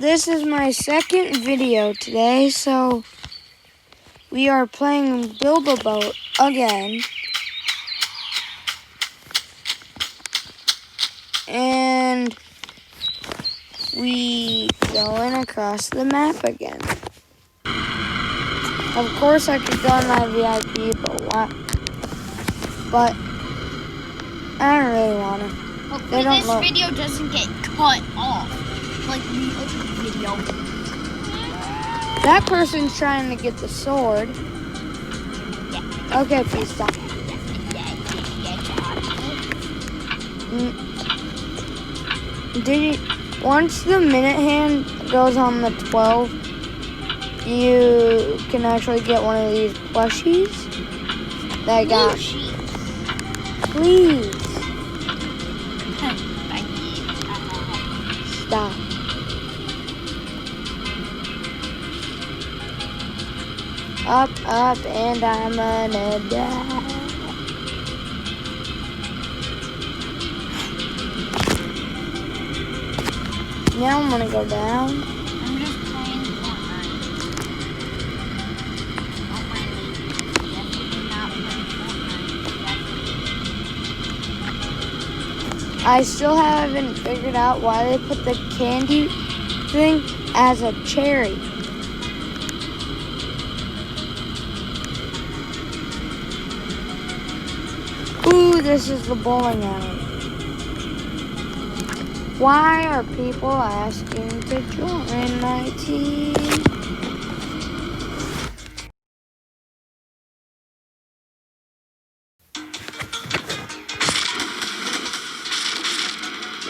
This is my second video today, so we are playing Build-A-Boat again. And we going across the map again. Of course I could go on my VIP, but I don't really want to. Hopefully this video doesn't get cut off, like the other video. That person's trying to get the sword. Yeah. Okay, please stop. Once the minute hand goes on the 12, you can actually get one of these plushies that I got. Please. Stop. Up, and I'm gonna die. Now I'm gonna go down. I'm just playing Fortnite. Don't mind me. Definitely not playing Fortnite. I still haven't figured out why they put the candy thing as a cherry. Ooh, this is the bowling alley. Why are people asking to join my team?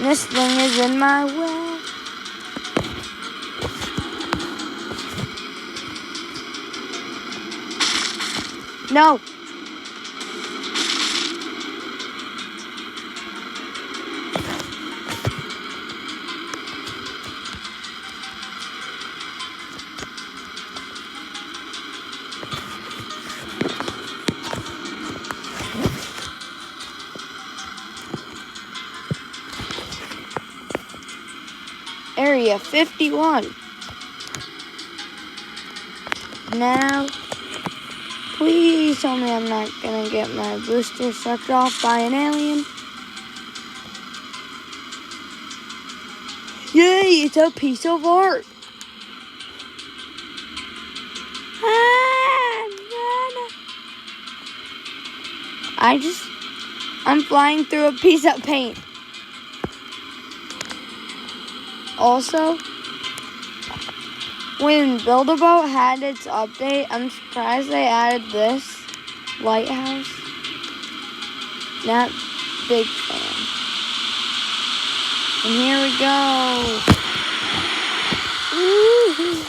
This thing is in my way. No. Area 51. Now, please tell me I'm not gonna get my booster sucked off by an alien. Yay, it's a piece of art. I'm flying through a piece of paint. Also, when Build-A-Boat had its update, I'm surprised they added this lighthouse. Not big fan. And here we go. Woo-hoo.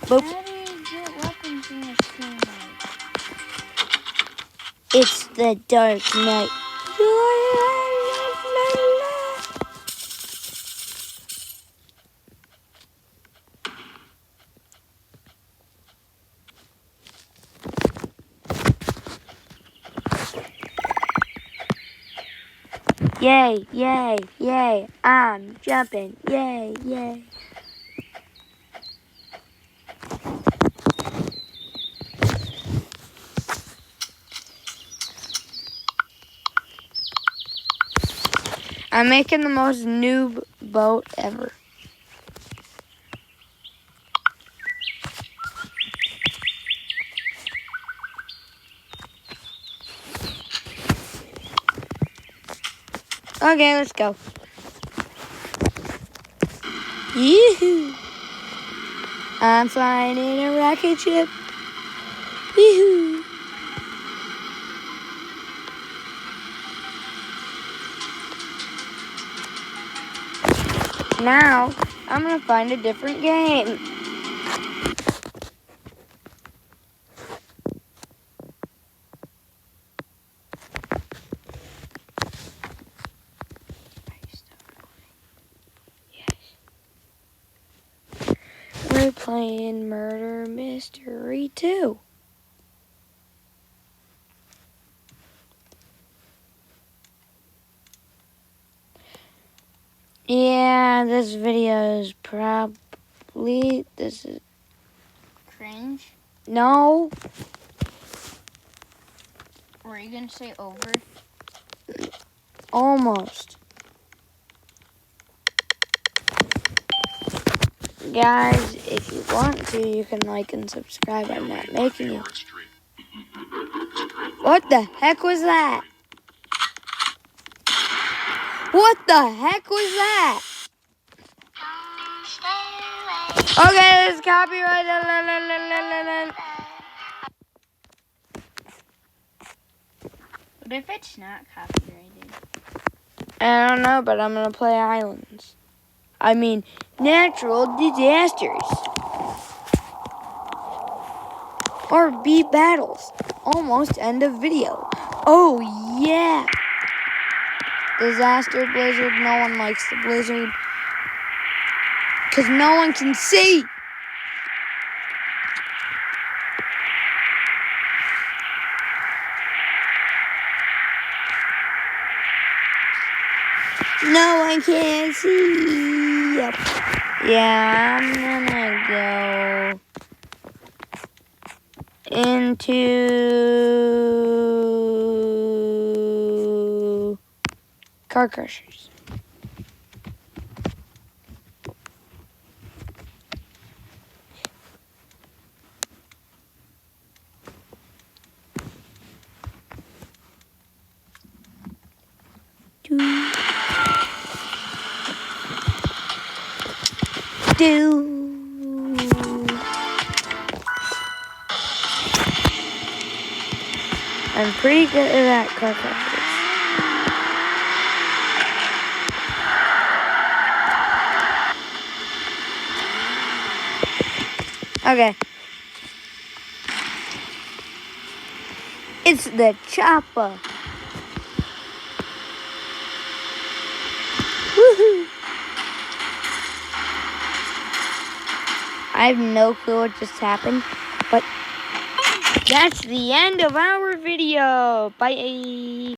Boop. How do you get weapons in this game? It's the Dark Knight. Yay, yay, yay. I'm jumping. Yay, yay. I'm making the most noob boat ever. Okay, let's go. Yoo-hoo! I'm flying in a rocket ship. Yoo-hoo! Now, I'm gonna find a different game. We're playing Murder Mystery 2. Yeah, this video is probably, this is, Cringe. no, Were you gonna say over? almost. Guys, if you want to, you can like and subscribe. I'm not making you. What the heck was that? What the heck was that? Okay, it's copyright. What if it's not copyrighted? I don't know, but I'm gonna play islands. I mean, natural disasters. Or beat battles. Almost end of video. Oh, yeah. Disaster blizzard. No one likes the blizzard. Because no one can see. No one can see. Yep. Yeah, I'm gonna go into car crushers. I'm pretty good at car crushers. Okay. It's the chopper. Woohoo! I have no clue what just happened, but that's the end of our video. Bye.